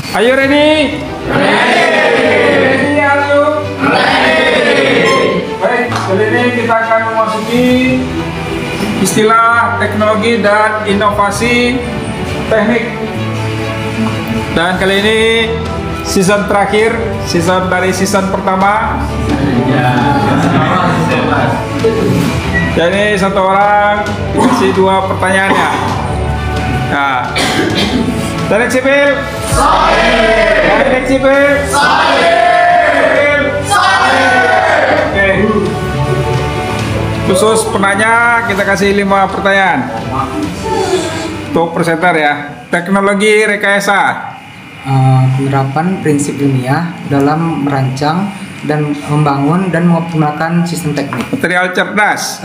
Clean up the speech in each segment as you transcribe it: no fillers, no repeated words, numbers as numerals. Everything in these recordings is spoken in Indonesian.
Are you ready? Ready, are you? Baik, kali ini kita akan memasuki istilah teknologi dan inovasi teknik. Dan kali ini season terakhir, dari season pertama. Jadi satu orang dikasih 2 pertanyaan ya. Nah, teknik sipil. Teknik sipil. Oke. Khusus penanya kita kasih 5 pertanyaan. Untuk presenter ya. Teknologi rekayasa. Penerapan prinsip ilmiah dalam merancang dan membangun dan mengoptimalkan sistem teknik. Material cerdas.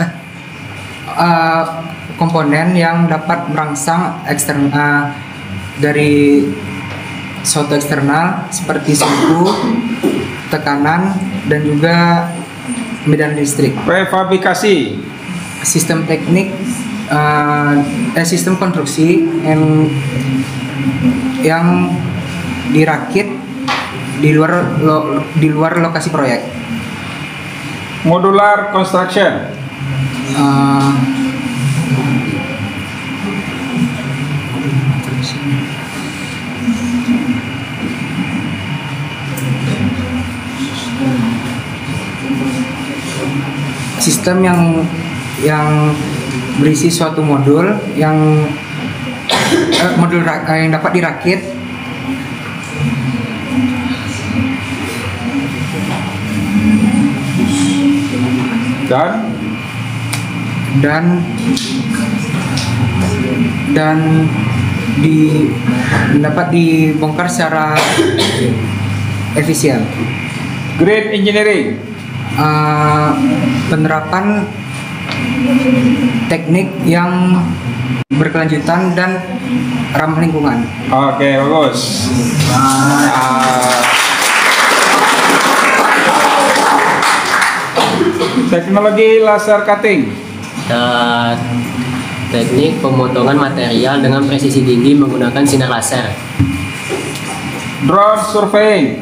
Komponen yang dapat merangsang eksternal dari suatu eksternal seperti suhu, tekanan, dan juga medan listrik. Prefabrikasi. Sistem teknik, sistem konstruksi yang dirakit di luar lokasi proyek. Modular construction. Sistem yang berisi suatu modul yang dapat dirakit dan dapat dibongkar secara efisien. Green engineering. Penerapan teknik yang berkelanjutan dan ramah lingkungan. Oke, bagus. Teknologi laser cutting. Dan teknik pemotongan material dengan presisi tinggi menggunakan sinar laser. Drone surveying.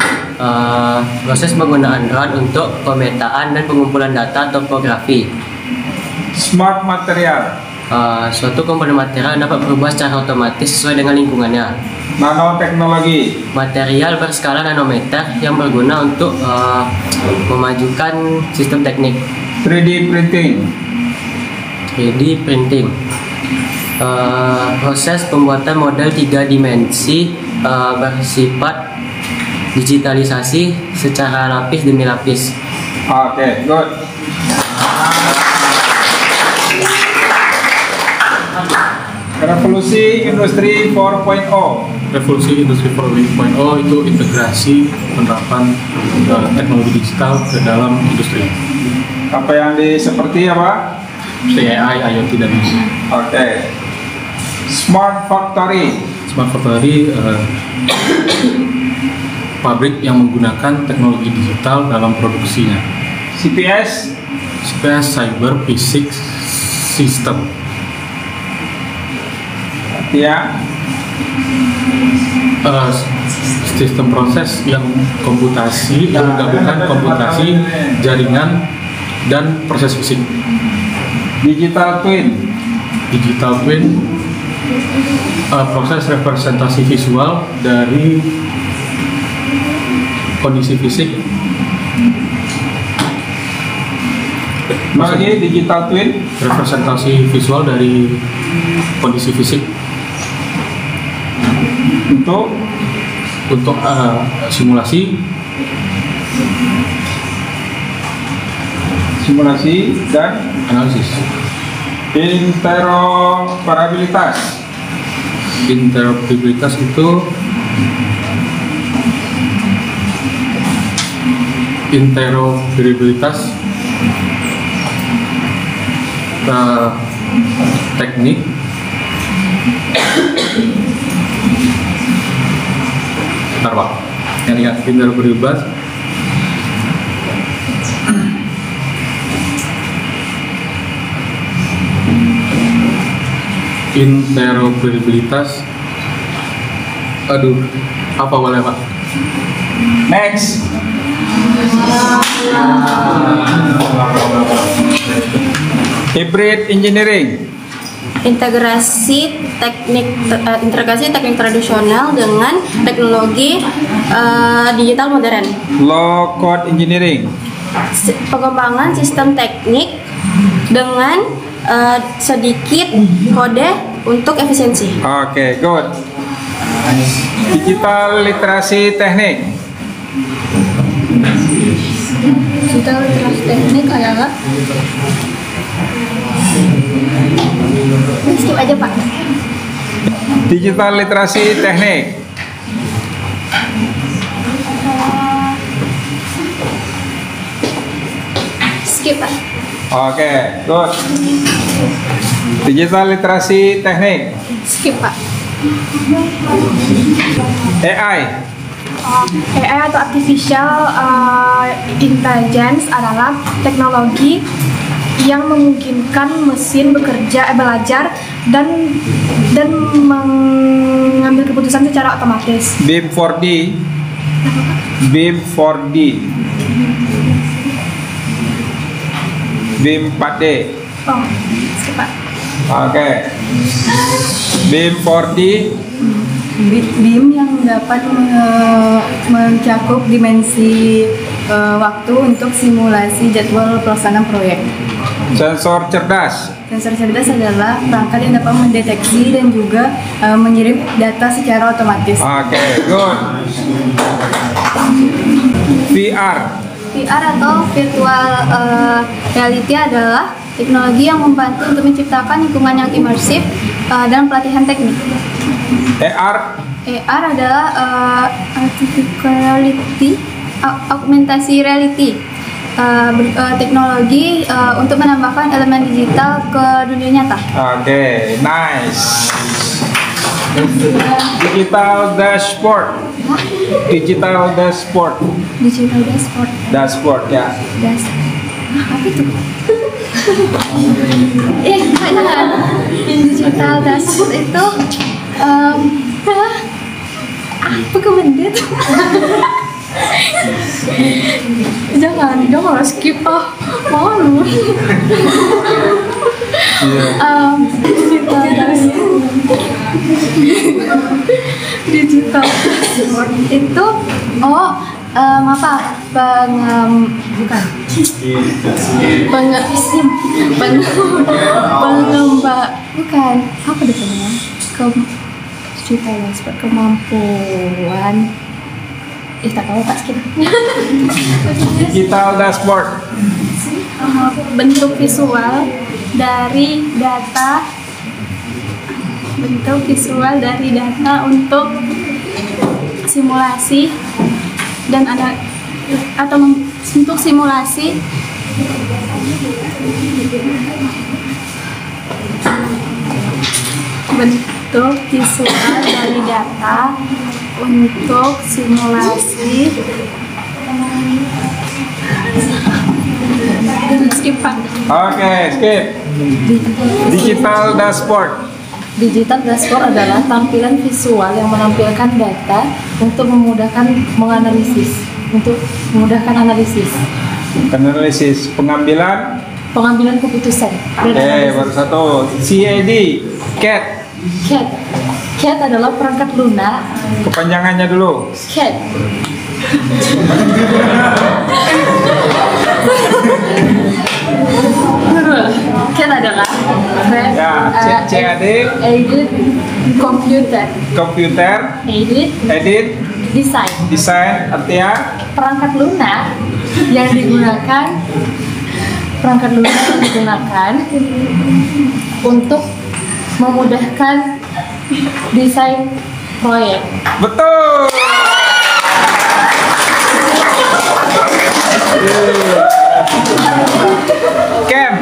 Proses penggunaan drone untuk pemetaan dan pengumpulan data topografi. Smart material. Suatu komponen material dapat berubah secara otomatis sesuai dengan lingkungannya. Nanoteknologi. Material berskala nanometer yang berguna untuk memajukan sistem teknik. 3D printing. 3D printing. Proses pembuatan model 3 dimensi bersifat digitalisasi secara lapis demi lapis. Oke, good. Revolusi Industri 4.0. Revolusi Industri 4.0 itu integrasi penerapan teknologi digital ke dalam industri. Apa yang seperti apa? Seperti AI, IoT, dan Oke. Smart factory. Smart factory, pabrik yang menggunakan teknologi digital dalam produksinya. CPS. CPS, Cyber Physics System. Ya. Sistem proses yang menggabungkan komputasi, jaringan, dan proses fisik. Digital twin. Digital twin, proses representasi visual dari kondisi fisik. Lagi digital twin. Representasi visual dari kondisi fisik untuk simulasi dan analisis. Interoperabilitas. Interoperabilitas itu teknik yang ingat interoperabilitas interoperabilitas Aduh, apa boleh Pak? Next. Hybrid engineering. Integrasi teknik tradisional dengan teknologi digital modern. Low code engineering. Pengembangan sistem teknik dengan sedikit kode untuk efisiensi. Oke, good. Digital literasi teknik. Digital literasi teknik adalah skip aja Pak. Digital literasi teknik. Skip Pak. Oke, good. Digital literasi teknik. Skip Pak. AI. AI atau artificial intelligence adalah teknologi yang memungkinkan mesin belajar dan mengambil keputusan secara otomatis. BIM 4D. BIM 4D. BIM 4D. Oh, skip Pak. Oke. BIM 4D. BIM yang dapat mencakup dimensi waktu untuk simulasi jadwal pelaksanaan proyek. Sensor cerdas. Sensor cerdas adalah perangkat yang dapat mendeteksi dan juga mengirim data secara otomatis. Oke, good. VR. VR atau virtual reality adalah teknologi yang membantu untuk menciptakan lingkungan yang imersif dan pelatihan teknik. AR. AR adalah artificial reality, augmentasi reality, teknologi untuk menambahkan elemen digital ke dunia nyata. Oke, nice. Digital dashboard. Digital dashboard. Digital dashboard. Dashboard ya. Apa itu? Jangan. Digital dashboard itu apa kemendet? jangan skip malu. Digital dashboard itu kemampuan tak tahu Pak skip. Digital dashboard. Bentuk visual dari data untuk simulasi dan untuk simulasi bentuk visual dari data untuk simulasi. Skip Pak. Oke, skip. Digital dashboard. Digital dashboard adalah tampilan visual yang menampilkan data untuk memudahkan analisis. Analisis pengambilan keputusan. baru satu. CAD. CAD adalah perangkat lunak. Kepanjangannya dulu. CAD adalah CAD. Aided Computer. Edit. Desain. Artinya perangkat lunak yang digunakan untuk memudahkan desain proyek. Betul. Cam.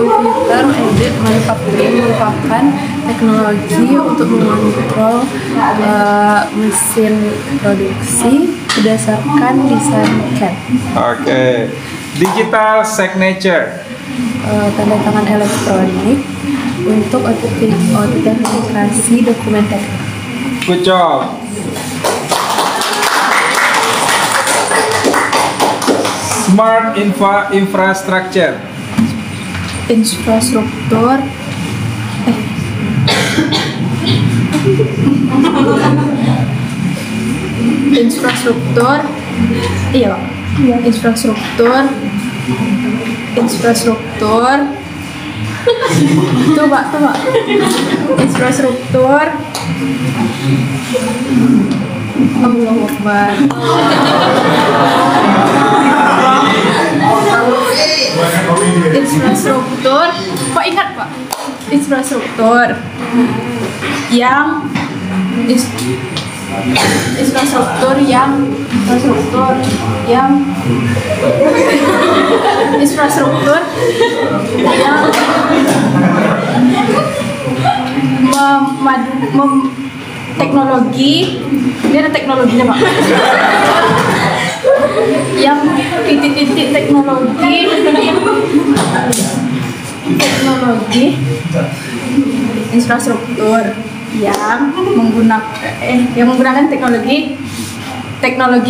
Computer aided manufacturing merupakan teknologi untuk mengontrol mesin produksi berdasarkan desain CAD. Oke. Digital signature. Tanda tangan elektronik untuk autentikasi dokumen teknik. Good job. Smart infrastructure. Infrastruktur. Infrastruktur. Iya, Pak. Infrastruktur. Infrastruktur. Tuh, Pak. Infrastruktur. Allahu Akbar. Infrastruktur. Pak ingat, Pak? Infrastruktur yang infrastruktur yang teknologi, ini ada teknologinya, Pak. Yang titik-titik teknologi infrastruktur yang menggunakan teknologi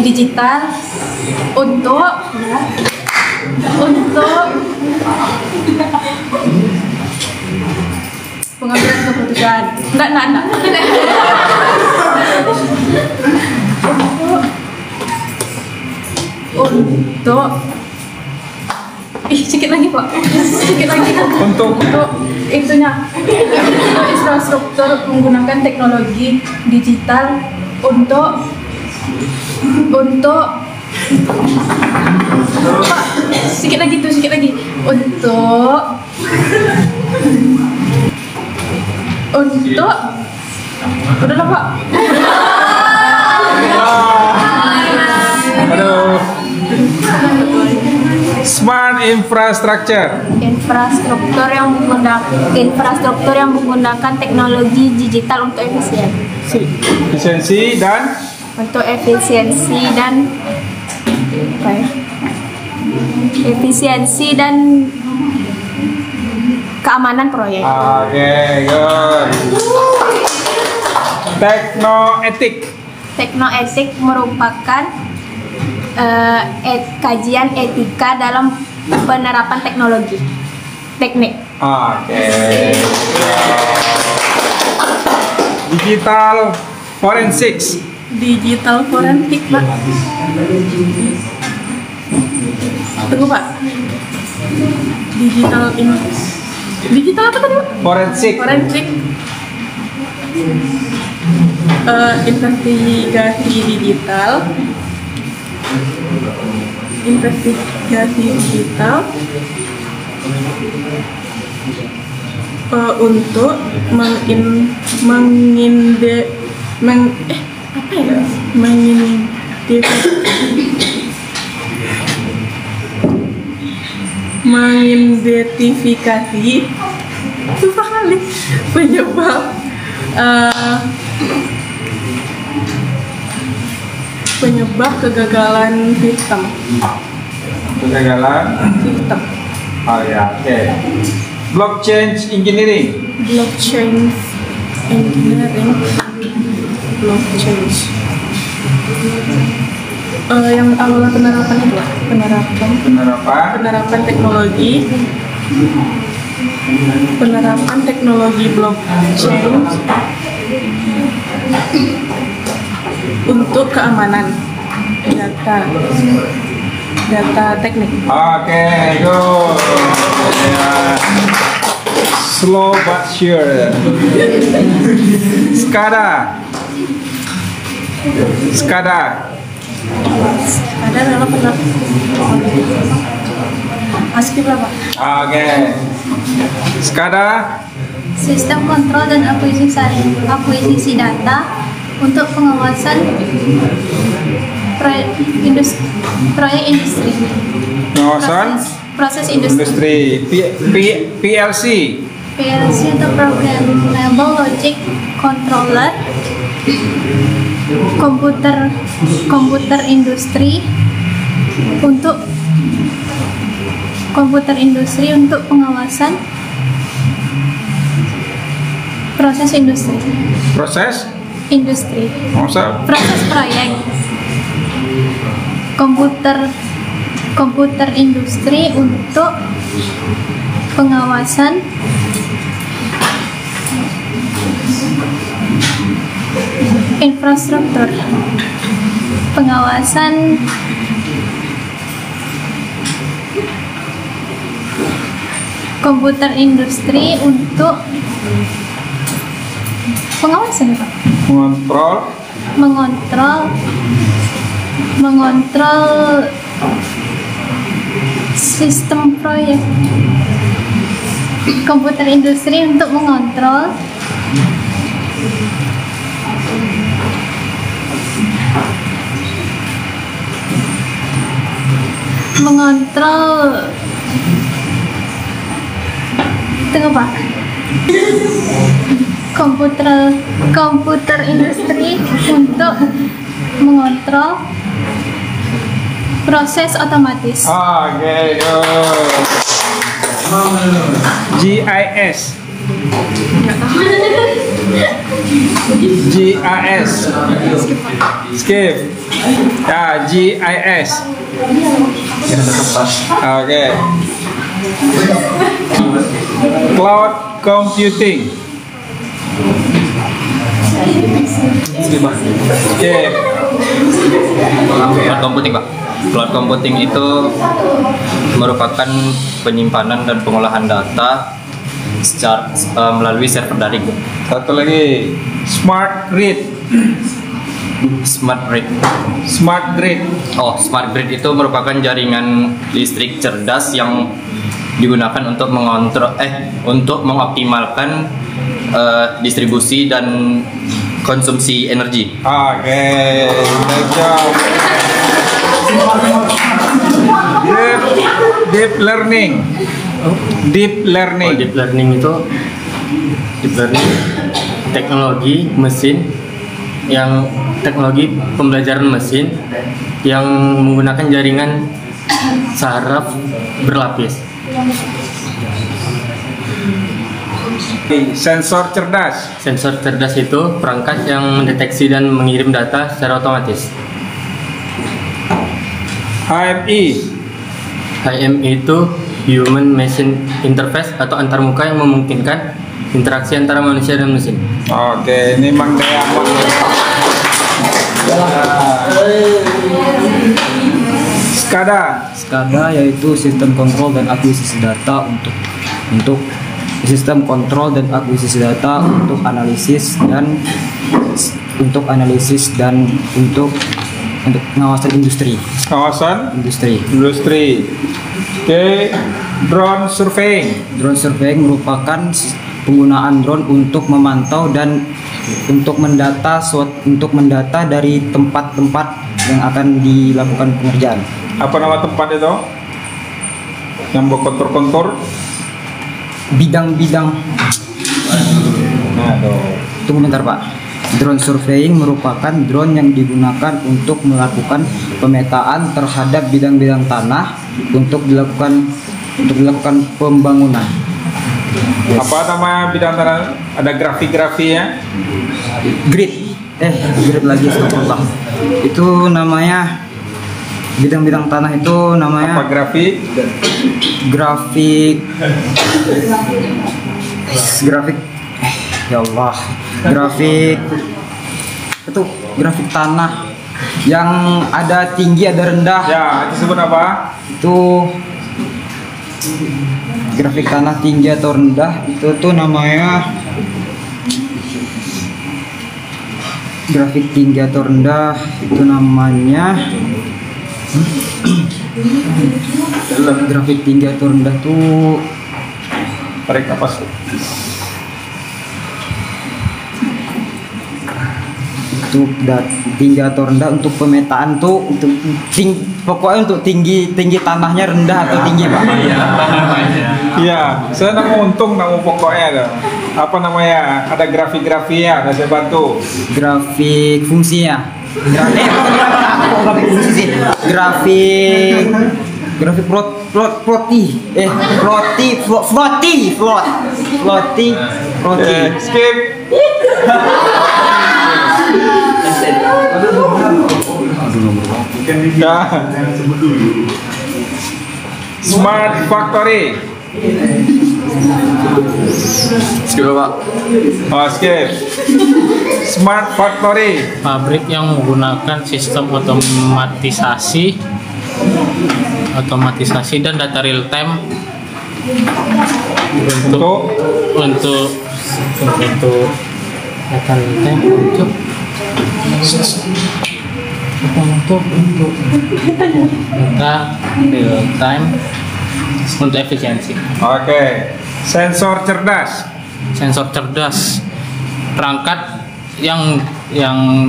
digital untuk pengambilan keputusan. Enggak. Untuk sedikit lagi, Pak. Untuk Itunya untuk infrastruktur menggunakan teknologi digital untuk Pak, sedikit lagi untuk udahlah, Pak. aduh. Smart infrastructure. Infrastruktur yang menggunakan teknologi digital untuk Efisiensi dan keamanan proyek. Oke, good. Teknoetik merupakan kajian etika dalam penerapan teknik. Oke. Digital forensics. Pak. Tunggu, Pak. Digital apa tadi, Pak? Forensik. Investigasi digital untuk mengidentifikasi susah kali penyebab kegagalan sistem. Oh ya, oke. Blockchain engineering. Yang awalnya penerapan itu, penerapan teknologi blockchain untuk keamanan data teknik. Oke, good. Yeah. Slow but sure. SCADA. Ada dalam ASCII berapa? Oke. SCADA. Sistem kontrol dan akuisisi data untuk pengawasan proyek industri. Proses industri. PLC. PLC atau Programmable Logic Controller. Komputer industri untuk pengawasan proses industri. industri. Masa Proses proyek komputer industri untuk pengawasan infrastruktur, pengawasan komputer industri untuk pengawasan Pak. mengontrol sistem proyek komputer industri untuk mengontrol tunggu Pak, komputer industri untuk mengontrol proses otomatis. Oke, good. GIS. GIS. Skip. Ya, GIS. Oke. Cloud computing. Skip. Cloud computing, Pak. Cloud computing itu merupakan penyimpanan dan pengolahan data secara melalui server daring. Satu lagi, smart grid. Smart grid. Smart grid. Oh, smart grid itu merupakan jaringan listrik cerdas yang digunakan untuk untuk mengoptimalkan distribusi dan konsumsi energi. Oke, good job. Deep learning. Deep learning. Deep learning itu teknologi pembelajaran mesin yang menggunakan jaringan saraf berlapis. Sensor cerdas. Sensor cerdas itu perangkat yang mendeteksi dan mengirim data secara otomatis. HMI. HMI itu Human Machine Interface atau antarmuka yang memungkinkan interaksi antara manusia dan mesin. Oke, ini Mang Diamond. SCADA yaitu sistem kontrol dan akuisisi data untuk sistem kontrol dan akuisisi data untuk analisis dan untuk pengawasan industri. Industri. Oke, drone surveying. Drone surveying merupakan penggunaan drone untuk memantau dan untuk mendata dari tempat-tempat yang akan dilakukan pengerjaan. Apa nama tempat itu? Yang berkontur-kontur? Bidang-bidang. Tunggu bentar Pak. Drone surveying merupakan drone yang digunakan untuk melakukan pemetaan terhadap bidang-bidang tanah untuk dilakukan pembangunan. Apa nama bidang tanah? Ada grafi-grafinya? Grid lagi astagfirullah. Itu namanya bidang-bidang tanah itu namanya apa? Grafik ya Allah, grafik itu grafik tanah yang ada tinggi ada rendah. Ya, itu disebut apa? Itu grafik tanah tinggi atau rendah itu tuh namanya grafik tinggi atau rendah itu namanya grafik tinggi atau rendah tuh tarik napas. Untuk tinggi atau rendah untuk pemetaan tuh pokoknya untuk tinggi tanahnya rendah atau tinggi Pak. Iya, saya nama untung nama pokoknya ada. Apa namanya? Ada grafik-grafinya, ada saya bantu. Grafik fungsinya. Grafik Skip. Ya. Smart Factory. Skip Pak. Oh, skip. Smart Factory. Pabrik yang menggunakan sistem otomatisasi dan data real time untuk data real time untuk data real time untuk efisiensi. Oke. Sensor cerdas. Sensor cerdas, perangkat yang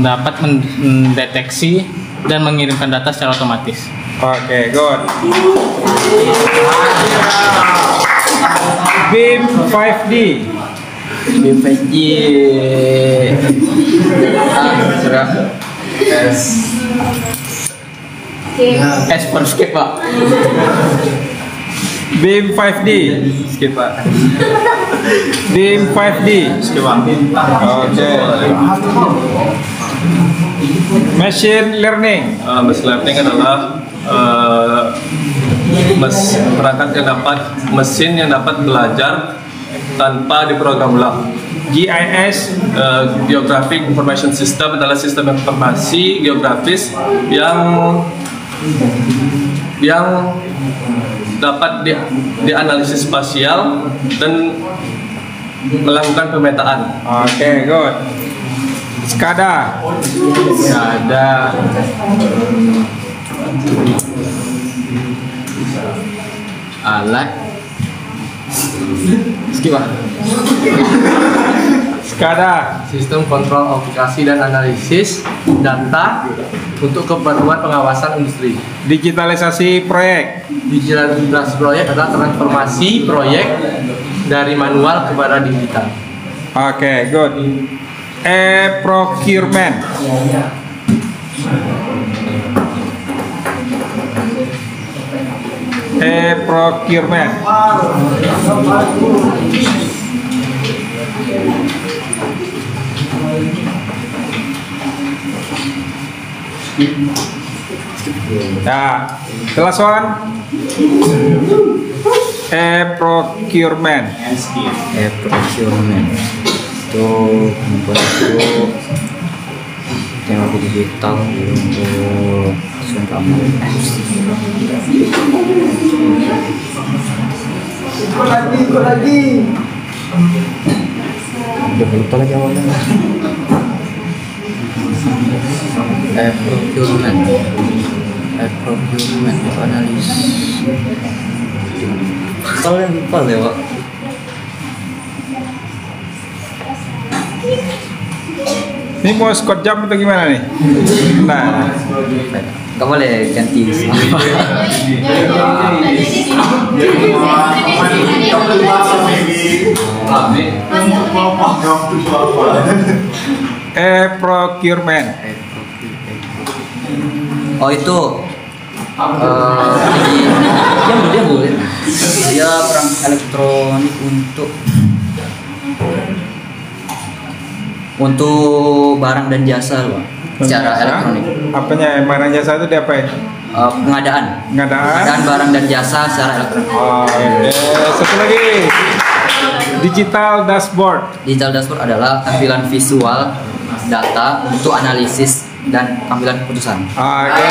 dapat mendeteksi dan mengirimkan data secara otomatis. Oke, good. BIM 5D. BIM 5D. S per skip Pak. BIM 5D. Skip Pak. BIM 5D. Skip Pak. Oke. Machine learning. Machine learning adalah mesin yang dapat belajar tanpa diprogram ulang. GIS. Geographic Information System adalah sistem informasi geografis yang dapat dianalisis spasial dan melakukan pemetaan. Oke, good. SCADA. Alat. Skip Pak. SCADA. Sistem kontrol aplikasi dan analisis data untuk keperluan pengawasan industri. Digitalisasi proyek. Digitalisasi proyek adalah transformasi proyek dari manual kepada digital. Oke, good. E-procurement. E-procurement. Nah, kelas 1. E-procurement. E-procurement itu untuk teknologi digital untuk sumber ikut lagi udah lupa lagi awalnya. E-procurement analis kalau yang lupa ya Pak. Ini mau skot jam atau gimana nih? Nah, nggak boleh ganti. E-procurement. Oh itu dia boleh. Dia perangkat elektronik untuk barang dan jasa Pak. Secara elektronik. Apanya barang jasa itu diapain? Pengadaan barang dan jasa secara elektronik. Satu lagi. Digital dashboard. Digital dashboard adalah tampilan visual data untuk analisis dan pengambilan keputusan. Oke.